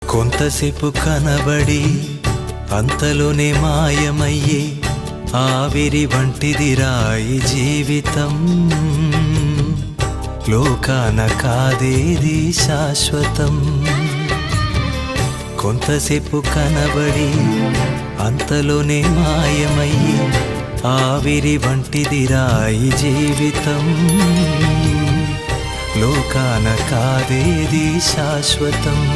కొంతసేపు కనబడి అంతలోనే మాయమయ్యే ఆవిరి వంటిదిరా ఈ జీవితం. లోకాన కాదేది శాశ్వతం. కొంతసేపు కనబడి అంతలోనే మాయమయ్యే ఆవిరి వంటిదిరా ఈ జీవితం. లోకాన కాదేది శాశ్వతం.